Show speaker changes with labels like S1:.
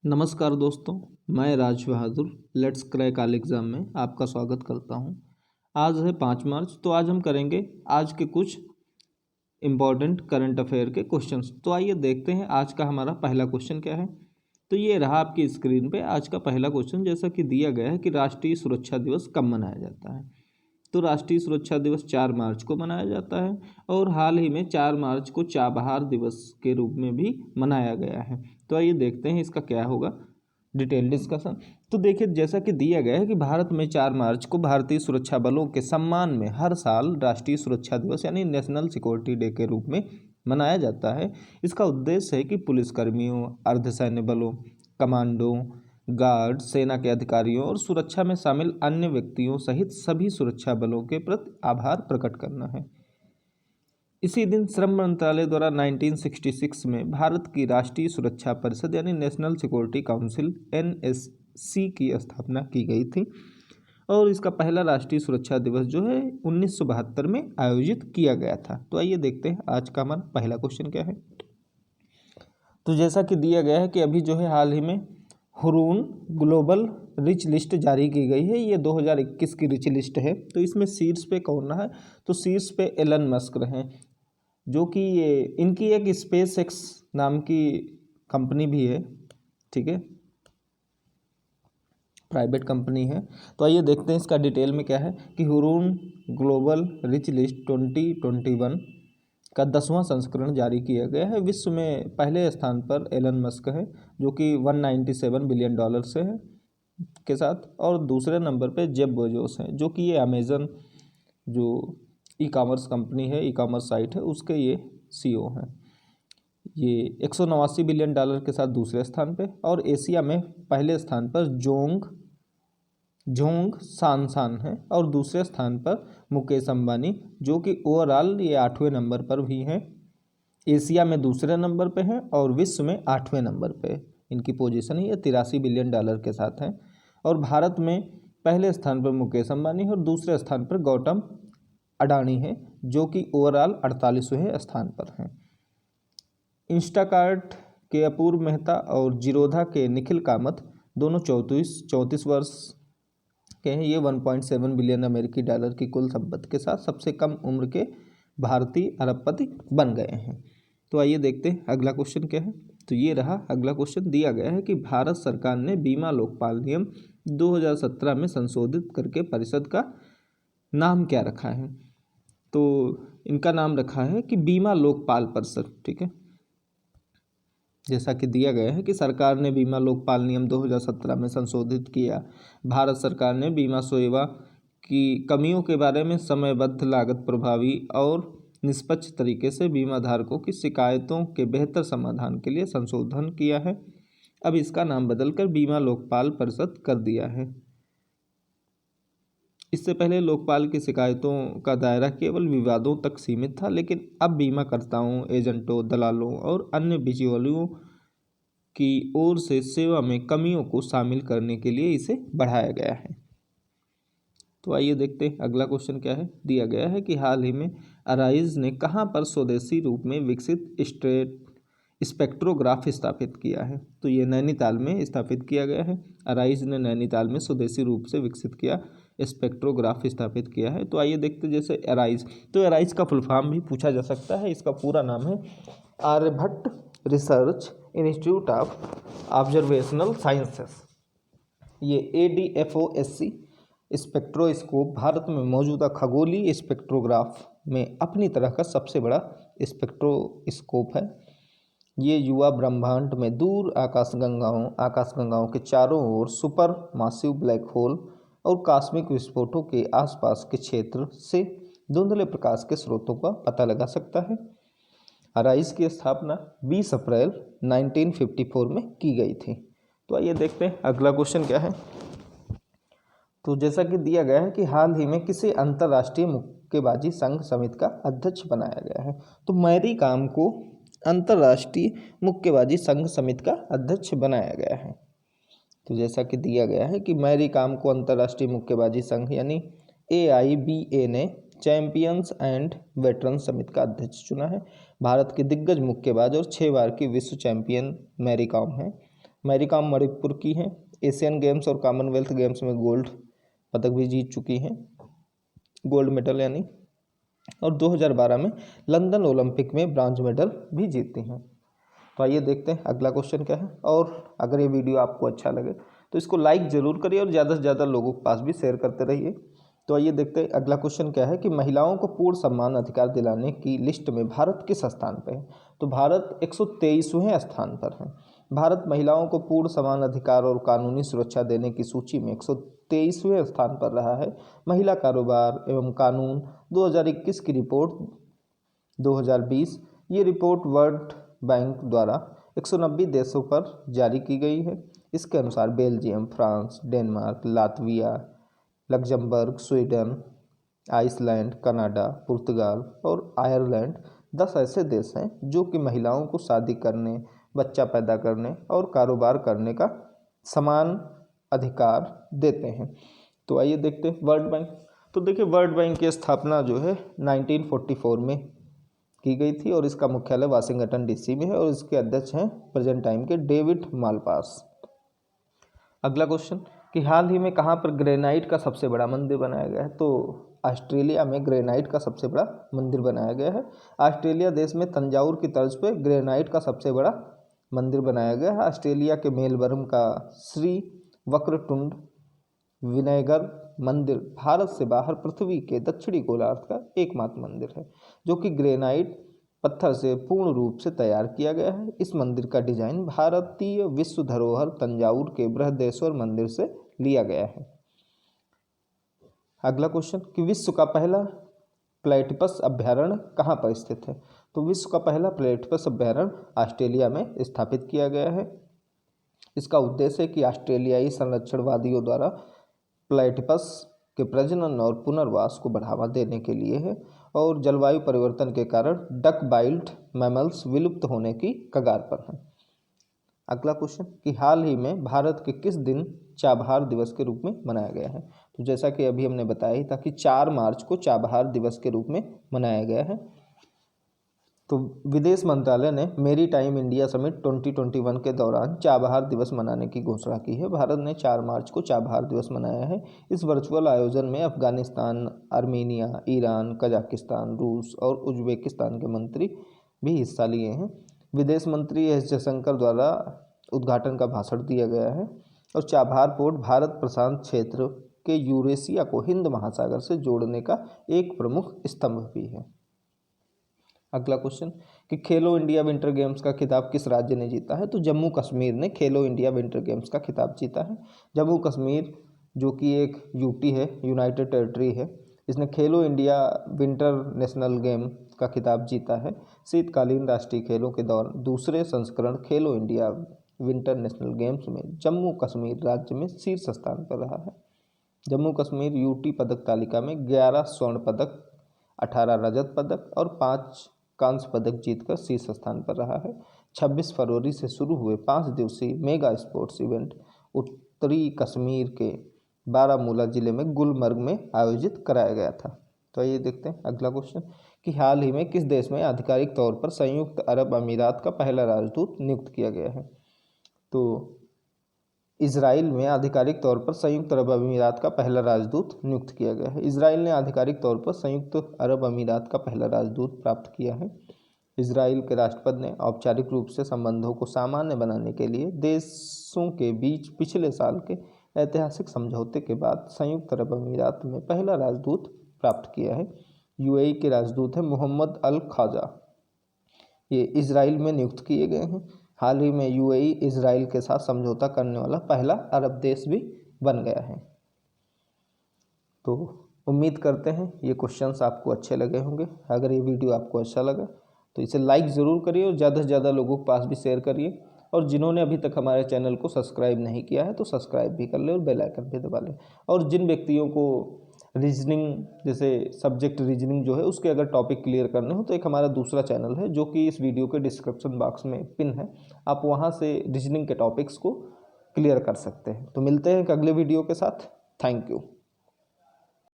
S1: नमस्कार दोस्तों, मैं Raj Bahadur let's crack all exam में आपका स्वागत करता हूं। आज है 5 मार्च। तो आज हम करेंगे आज के कुछ इम्पॉर्टेंट करंट अफेयर के क्वेश्चंस। तो आइए देखते हैं आज का हमारा पहला क्वेश्चन क्या है। तो ये रहा आपकी स्क्रीन पे आज का पहला क्वेश्चन। जैसा कि दिया गया है कि राष्ट्रीय सुरक्षा दिवस कब मनाया जाता है। तो राष्ट्रीय सुरक्षा दिवस 4 मार्च को मनाया जाता है और हाल ही में 4 मार्च को चाबहार दिवस के रूप में भी मनाया गया है। तो आइए देखते हैं इसका क्या होगा डिटेल डिस्कशन। तो देखिए, जैसा कि दिया गया है कि भारत में 4 मार्च को भारतीय सुरक्षा बलों के सम्मान में हर साल राष्ट्रीय सुरक्षा दिवस यानी नेशनल सिक्योरिटी डे के रूप में मनाया जाता है। इसका उद्देश्य है कि पुलिसकर्मियों, अर्धसैन्य बलों, कमांडो, गार्ड, सेना के अधिकारियों और सुरक्षा में शामिल अन्य व्यक्तियों सहित सभी सुरक्षा बलों के प्रति आभार प्रकट करना है। इसी दिन श्रम मंत्रालय द्वारा 1966 में भारत की राष्ट्रीय सुरक्षा परिषद यानी नेशनल सिक्योरिटी काउंसिल NSC की स्थापना की गई थी और इसका पहला राष्ट्रीय सुरक्षा दिवस जो है 1972 में आयोजित किया गया था। तो आइए देखते हैं आज का हमारा पहला क्वेश्चन क्या है। तो जैसा कि दिया गया है कि अभी जो है हाल ही में हुरून ग्लोबल रिच लिस्ट जारी की गई है। ये 2021 की रिच लिस्ट है। तो इसमें शीर्ष पे कौन रहा है? तो शीर्ष पे एलन मस्क रहे, जो कि ये इनकी एक स्पेस एक्स नाम की कंपनी भी है, ठीक है, प्राइवेट कंपनी है। तो आइए देखते हैं इसका डिटेल में क्या है कि हुरून ग्लोबल रिच लिस्ट 2021 का 10वां संस्करण जारी किया गया है। विश्व में पहले स्थान पर एलन मस्क है जो कि $197 बिलियन से है के साथ, और दूसरे नंबर पे जेफ बेजोस हैं जो कि ये अमेजन जो ई कॉमर्स कंपनी है, ई कॉमर्स साइट है, उसके ये CEO हैं। ये $189 बिलियन के साथ दूसरे स्थान पे, और एशिया में पहले स्थान पर जोंग सांसान है और दूसरे स्थान पर मुकेश अंबानी जो कि ओवरऑल ये 8वें नंबर पर भी हैं। एशिया में दूसरे नंबर पे हैं और विश्व में 8वें नंबर पे इनकी पोजीशन है। ये $83 बिलियन के साथ हैं। और भारत में पहले स्थान पर मुकेश अंबानी है और दूसरे स्थान पर गौतम अडानी है जो कि ओवरऑल 48वें स्थान पर हैं। इंस्टाकार्ट के अपूर्व मेहता और जीरोधा के निखिल कामत दोनों 34 वर्ष के हैं। ये 1.7 बिलियन अमेरिकी डॉलर की कुल संपत्ति के साथ सबसे कम उम्र के भारतीय अरबपति बन गए हैं। तो आइए देखते हैं अगला क्वेश्चन क्या है। तो ये रहा अगला क्वेश्चन। दिया गया है कि भारत सरकार ने बीमा लोकपाल नियम 2017 में संशोधित करके परिषद का नाम क्या रखा है। तो इनका नाम रखा है कि बीमा लोकपाल परिषद, ठीक है। जैसा कि दिया गया है कि सरकार ने बीमा लोकपाल नियम 2017 में संशोधित किया। भारत सरकार ने बीमा सेवा की कमियों के बारे में समयबद्ध, लागत प्रभावी और निष्पक्ष तरीके से बीमा धारकों की शिकायतों के बेहतर समाधान के लिए संशोधन किया है। अब इसका नाम बदलकर बीमा लोकपाल परिषद कर दिया है। इससे पहले लोकपाल की शिकायतों का दायरा केवल विवादों तक सीमित था, लेकिन अब बीमाकर्ताओं, एजेंटों, दलालों और अन्य बिचौलियों की ओर से सेवा में कमियों को शामिल करने के लिए इसे बढ़ाया गया है। तो आइए देखते हैं अगला क्वेश्चन क्या है। दिया गया है कि हाल ही में अराइज ने कहाँ पर स्वदेशी रूप में विकसित स्पेक्ट्रोग्राफ स्थापित किया है। तो ये नैनीताल में स्थापित किया गया है। अराइज ने नैनीताल में स्वदेशी रूप से विकसित किया स्पेक्ट्रोग्राफ स्थापित किया है। तो आइए देखते हैं जैसे एराइज, तो एराइज का फुल फॉर्म भी पूछा जा सकता है। इसका पूरा नाम है Aryabhatta research institute of observational sciences. ये ADFOSC स्पेक्ट्रोस्कोप भारत में मौजूदा खगोलीय स्पेक्ट्रोग्राफ में अपनी तरह का सबसे बड़ा स्पेक्ट्रोस्कोप है। ये युवा ब्रह्मांड में दूर आकाशगंगाओं के चारों ओर सुपर मासिव ब्लैक होल और कॉस्मिक विस्फोटों के आसपास के क्षेत्र से धुंधले प्रकाश के स्रोतों का पता लगा सकता है। अराइज की स्थापना 20 अप्रैल 1954 में की गई थी। तो आइए देखते हैं अगला क्वेश्चन क्या है। तो जैसा कि दिया गया है कि हाल ही में किसी अंतर्राष्ट्रीय मुक्केबाजी संघ समिति का अध्यक्ष बनाया गया है। तो मैरी कॉम को अंतर्राष्ट्रीय मुक्केबाजी संघ समिति का अध्यक्ष बनाया गया है। तो जैसा कि दिया गया है कि मैरी कॉम को अंतर्राष्ट्रीय मुक्केबाजी संघ यानी AIBA ने चैंपियंस एंड वेटरन समिति का अध्यक्ष चुना है। भारत की दिग्गज मुक्केबाज और 6 बार की विश्व चैंपियन मैरी कॉम है। मैरी कॉम मणिपुर की हैं। एशियन गेम्स और कॉमनवेल्थ गेम्स में गोल्ड पदक भी जीत चुकी हैं, गोल्ड मेडल यानी। और 2012 में लंदन ओलंपिक में ब्रॉन्ज मेडल भी जीती हैं। तो आइए देखते हैं अगला क्वेश्चन क्या है। और अगर ये वीडियो आपको अच्छा लगे तो इसको लाइक ज़रूर करिए और ज़्यादा से ज़्यादा लोगों के पास भी शेयर करते रहिए। तो आइए देखते हैं अगला क्वेश्चन क्या है कि महिलाओं को पूर्ण सम्मान अधिकार दिलाने की लिस्ट में भारत किस स्थान पर है। तो भारत 123वें स्थान पर है। भारत महिलाओं को पूर्ण समान अधिकार और कानूनी सुरक्षा देने की सूची में 123वें स्थान पर रहा है। महिला कारोबार एवं कानून 2021 की रिपोर्ट 2020, ये रिपोर्ट वर्ल्ड बैंक द्वारा 190 देशों पर जारी की गई है। इसके अनुसार Belgium, France, Denmark, Latvia, Luxembourg, Sweden, Iceland, Canada, Portugal और आयरलैंड 10 ऐसे देश हैं जो कि महिलाओं को शादी करने, बच्चा पैदा करने और कारोबार करने का समान अधिकार देते हैं। तो आइए देखते हैं वर्ल्ड बैंक। तो देखिए वर्ल्ड बैंक की स्थापना जो है 1944 में की गई थी और इसका मुख्यालय वाशिंगटन डीसी में है और इसके अध्यक्ष हैं प्रेजेंट टाइम के डेविड मालपास। अगला क्वेश्चन कि हाल ही में कहाँ पर ग्रेनाइट का सबसे बड़ा मंदिर बनाया गया है। तो ऑस्ट्रेलिया में ग्रेनाइट का सबसे बड़ा मंदिर बनाया गया है। ऑस्ट्रेलिया देश में तंजावुर की तर्ज पर ग्रेनाइट का सबसे बड़ा मंदिर बनाया गया है। ऑस्ट्रेलिया के मेलबर्न का श्री वक्रतुंड विनायगर मंदिर भारत से बाहर पृथ्वी के दक्षिणी गोलार्ध का एकमात्र मंदिर है जो कि ग्रेनाइट पत्थर से पूर्ण रूप से तैयार किया गया है। इस मंदिर का डिजाइन भारतीय विश्व धरोहर तंजावुर के बृहदेश्वर मंदिर से लिया गया है। अगला क्वेश्चन कि विश्व का पहला प्लेटिपस अभ्यारण्य कहाँ पर स्थित है। तो विश्व का पहला प्लेटिपस अभ्यारण्य ऑस्ट्रेलिया में स्थापित किया गया है। इसका उद्देश्य है कि ऑस्ट्रेलियाई संरक्षणवादियों द्वारा प्लेटिपस के प्रजनन और पुनर्वास को बढ़ावा देने के लिए है और जलवायु परिवर्तन के कारण डक बाइल्ड मैमल्स विलुप्त होने की कगार पर हैं। अगला क्वेश्चन कि हाल ही में भारत के किस दिन चाबहार दिवस के रूप में मनाया गया है। तो जैसा कि अभी हमने बताया ही था कि 4 मार्च को चाबहार दिवस के रूप में मनाया गया है। तो विदेश मंत्रालय ने मेरी टाइम इंडिया समिट 2021 के दौरान चाबहार दिवस मनाने की घोषणा की है। भारत ने 4 मार्च को चाबहार दिवस मनाया है। इस वर्चुअल आयोजन में अफगानिस्तान, आर्मीनिया, ईरान, कजाकिस्तान, रूस और उज्बेकिस्तान के मंत्री भी हिस्सा लिए हैं। विदेश मंत्री एस जयशंकर द्वारा उद्घाटन का भाषण दिया गया है और चाबहार पोर्ट भारत प्रशांत क्षेत्र के यूरेशिया को हिंद महासागर से जोड़ने का एक प्रमुख स्तंभ भी है। अगला क्वेश्चन कि खेलो इंडिया विंटर गेम्स का खिताब किस राज्य ने जीता है। तो जम्मू कश्मीर ने खेलो इंडिया विंटर गेम्स का खिताब जीता है। जम्मू कश्मीर जो कि एक यूटी है, यूनाइटेड टेरिटरी है, इसने खेलो इंडिया विंटर नेशनल गेम का खिताब जीता है। शीतकालीन राष्ट्रीय खेलों के दौरान दूसरे संस्करण खेलो इंडिया विंटर नेशनल गेम्स में जम्मू कश्मीर राज्य में शीर्ष स्थान पर रहा है। जम्मू कश्मीर यूटी पदक तालिका में 11 स्वर्ण पदक, 18 रजत पदक और 5 कांस्य पदक जीतकर शीर्ष स्थान पर रहा है। 26 फरवरी से शुरू हुए 5 दिवसीय मेगा स्पोर्ट्स इवेंट उत्तरी कश्मीर के बारामूला जिले में गुलमर्ग में आयोजित कराया गया था। तो आइए देखते हैं अगला क्वेश्चन कि हाल ही में किस देश में आधिकारिक तौर पर संयुक्त अरब अमीरात का पहला राजदूत नियुक्त किया गया है। तो इजराइल में आधिकारिक तौर पर संयुक्त अरब अमीरात का पहला राजदूत नियुक्त किया गया है। इजराइल ने आधिकारिक तौर पर संयुक्त अरब अमीरात का पहला राजदूत प्राप्त किया है। इजराइल के राष्ट्रपति ने औपचारिक रूप से संबंधों को सामान्य बनाने के लिए देशों के बीच पिछले साल के ऐतिहासिक समझौते के बाद संयुक्त अरब अमीरात में पहला राजदूत प्राप्त किया है। यूएई के राजदूत हैं मोहम्मद अल ख्वाजा, ये इजराइल में नियुक्त किए गए हैं। हाल ही में यूएई इजराइल के साथ समझौता करने वाला पहला अरब देश भी बन गया है। तो उम्मीद करते हैं ये क्वेश्चंस आपको अच्छे लगे होंगे। अगर ये वीडियो आपको अच्छा लगा तो इसे लाइक ज़रूर करिए और ज़्यादा से ज़्यादा लोगों के पास भी शेयर करिए। और जिन्होंने अभी तक हमारे चैनल को सब्सक्राइब नहीं किया है तो सब्सक्राइब भी कर ले और बेल आइकन भी दबा लें। और जिन व्यक्तियों को रीजनिंग जैसे सब्जेक्ट रीजनिंग जो है उसके अगर टॉपिक क्लियर करने हो तो एक हमारा दूसरा चैनल है जो कि इस वीडियो के डिस्क्रिप्शन बॉक्स में पिन है, आप वहां से रीजनिंग के टॉपिक्स को क्लियर कर सकते हैं। तो मिलते हैं एक अगले वीडियो के साथ। Thank you.